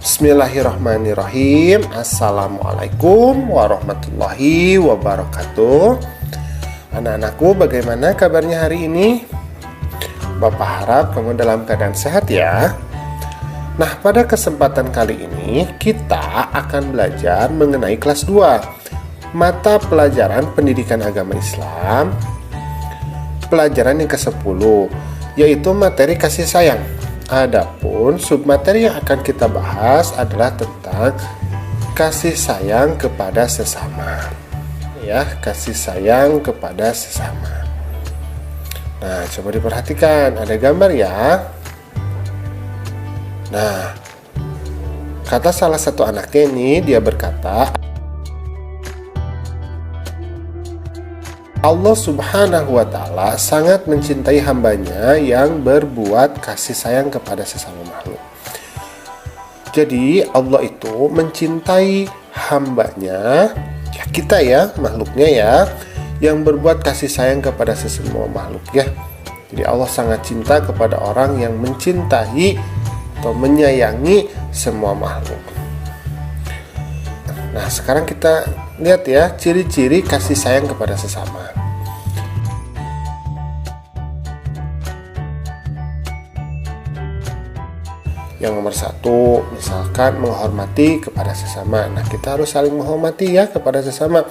Bismillahirrahmanirrahim. Assalamualaikum warahmatullahi wabarakatuh. Anak-anakku, bagaimana kabarnya hari ini? Bapak harap kamu dalam keadaan sehat ya. Nah, pada kesempatan kali ini kita akan belajar mengenai kelas 2, mata pelajaran pendidikan agama Islam, pelajaran yang ke-10, yaitu materi kasih sayang. Adapun submateri yang akan kita bahas adalah tentang kasih sayang kepada sesama. Ya, kasih sayang kepada sesama. Nah, coba diperhatikan, ada gambar ya. Nah, kata salah satu anaknya ini, dia berkata, Allah Subhanahu wa Ta'ala sangat mencintai hambanya yang berbuat kasih sayang kepada sesama makhluk. Jadi Allah itu mencintai hambanya, ya kita ya, makhluknya ya, yang berbuat kasih sayang kepada sesama makhluk ya. Jadi Allah sangat cinta kepada orang yang mencintai atau menyayangi semua makhluk. Nah, sekarang kita lihat ya ciri-ciri kasih sayang kepada sesama. Yang nomor 1, misalkan menghormati kepada sesama. Nah, kita harus saling menghormati ya kepada sesama.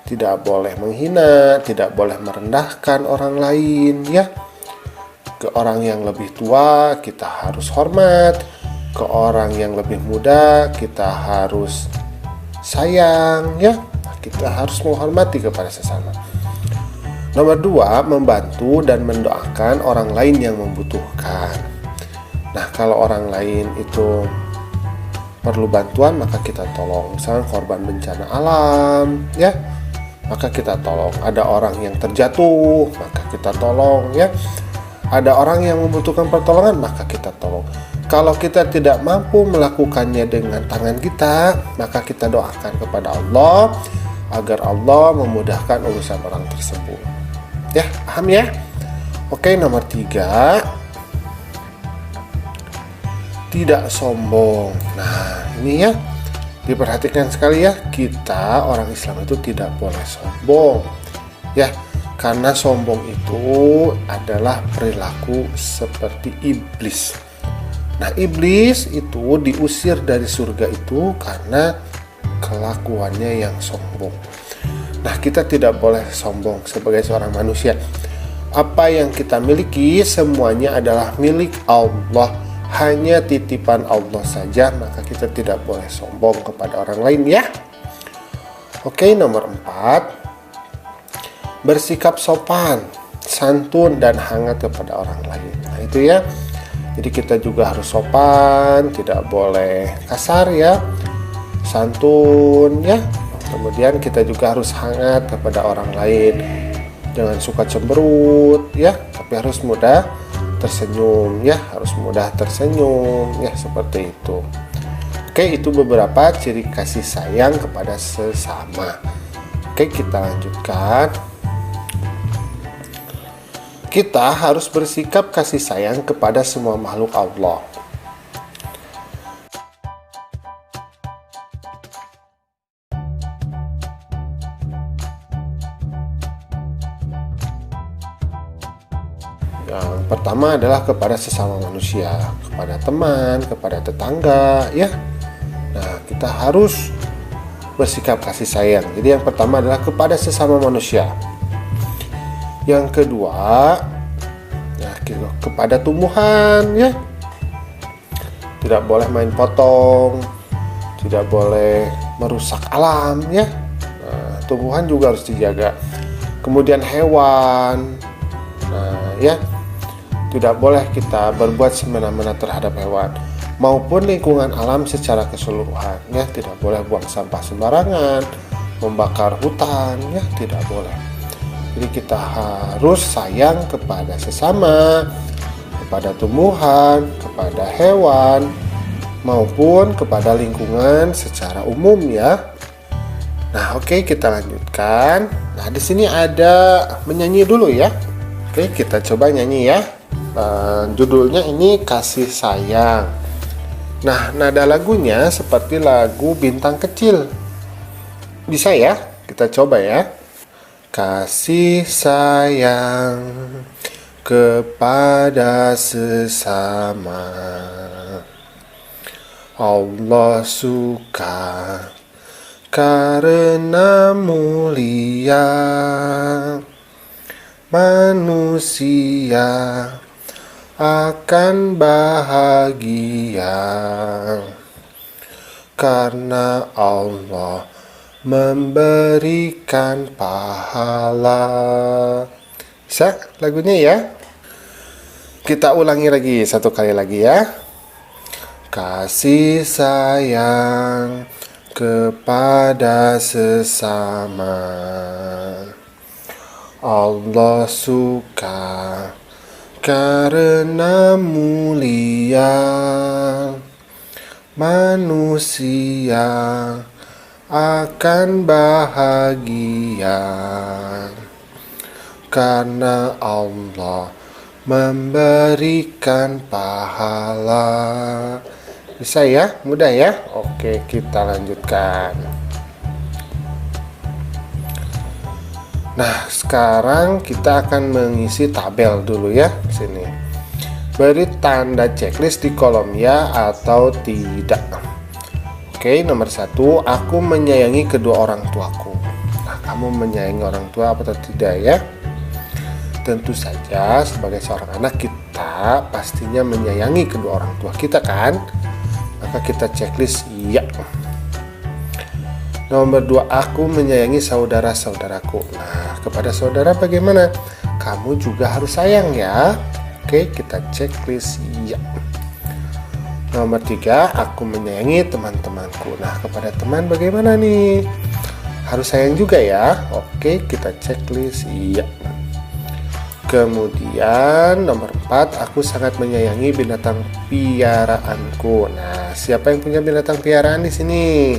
Tidak boleh menghina, tidak boleh merendahkan orang lain ya. Ke orang yang lebih tua kita harus hormat, ke orang yang lebih muda kita harus sayang ya. Kita harus menghormati kepada sesama. Nomor 2, membantu dan mendoakan orang lain yang membutuhkan. Nah, kalau orang lain itu perlu bantuan, maka kita tolong. Misalnya korban bencana alam ya, maka kita tolong. Ada orang yang terjatuh, maka kita tolong ya. Ada orang yang membutuhkan pertolongan, maka kita tolong. Kalau kita tidak mampu melakukannya dengan tangan kita, maka kita doakan kepada Allah agar Allah memudahkan urusan orang tersebut. Ya, paham ya? Oke, nomor 3, tidak sombong. Nah, ini ya, diperhatikan sekali ya, kita orang Islam itu tidak boleh sombong. Ya, karena sombong itu adalah perilaku seperti iblis. Nah, iblis itu diusir dari surga itu karena kelakuannya yang sombong. Nah, kita tidak boleh sombong sebagai seorang manusia. Apa yang kita miliki semuanya adalah milik Allah, hanya titipan Allah saja, maka kita tidak boleh sombong kepada orang lain ya. Oke, nomor 4, bersikap sopan, santun dan hangat kepada orang lain. Nah, itu ya. Jadi kita juga harus sopan, tidak boleh kasar ya, santun ya. Kemudian kita juga harus hangat kepada orang lain, jangan suka cemberut ya, tapi harus mudah tersenyum ya, harus mudah tersenyum ya, seperti itu. Oke, itu beberapa ciri kasih sayang kepada sesama. Oke, kita lanjutkan. Kita harus bersikap kasih sayang kepada semua makhluk Allah. Yang pertama adalah kepada sesama manusia, kepada teman, kepada tetangga ya. Nah, kita harus bersikap kasih sayang. Jadi yang pertama adalah kepada sesama manusia. Yang kedua, ya, kepada tumbuhan ya. Tidak boleh main potong, tidak boleh merusak alam ya. Nah, tumbuhan juga harus dijaga. Kemudian hewan. Nah, ya. Tidak boleh kita berbuat semena-mena terhadap hewan maupun lingkungan alam secara keseluruhan ya. Tidak boleh buang sampah sembarangan, membakar hutan ya, tidak boleh. Jadi kita harus sayang kepada sesama, kepada tumbuhan, kepada hewan maupun kepada lingkungan secara umum ya. Nah, oke, kita lanjutkan. Nah, di sini ada menyanyi dulu ya. Oke, kita coba nyanyi ya. Judulnya ini kasih sayang. Nah, nada lagunya seperti lagu Bintang Kecil. Bisa ya? Kita coba ya. Kasih sayang kepada sesama, Allah suka karena mulia, manusia akan bahagia karena Allah memberikan pahala. Bisa lagunya ya? Kita ulangi lagi satu kali lagi ya. Kasih sayang kepada sesama, Allah suka karena mulia, manusia akan bahagia karena Allah memberikan pahala. Bisa ya? Mudah ya? Oke, kita lanjutkan. Nah, sekarang kita akan mengisi tabel dulu ya. Sini. Beri tanda checklist di kolom ya atau tidak. Oke, nomor 1, aku menyayangi kedua orang tuaku. Nah, kamu menyayangi orang tua atau tidak ya? Tentu saja sebagai seorang anak kita pastinya menyayangi kedua orang tua kita kan? Maka kita checklist iya. Nomor 2, aku menyayangi saudara-saudaraku. Nah, kepada saudara bagaimana? Kamu juga harus sayang ya. Oke, kita checklist iya. Nomor 3, aku menyayangi teman-temanku. Nah, kepada teman bagaimana nih? Harus sayang juga ya. Oke, kita checklist iya. Kemudian nomor 4, aku sangat menyayangi binatang piaraanku. Nah, siapa yang punya binatang piaraan di sini?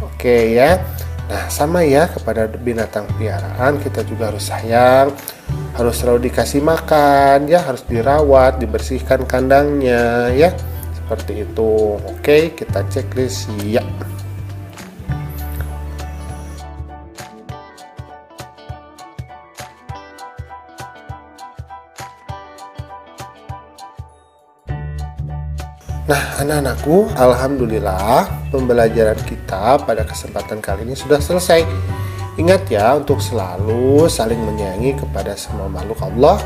Oke ya. Nah, sama ya, kepada binatang piaraan kita juga harus sayang, harus selalu dikasih makan ya, harus dirawat, dibersihkan kandangnya ya. Seperti itu. Oke, kita checklist ya. Nah, anak-anakku, alhamdulillah pembelajaran kita pada kesempatan kali ini sudah selesai. Ingat ya untuk selalu saling menyayangi kepada semua makhluk Allah.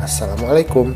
Assalamualaikum.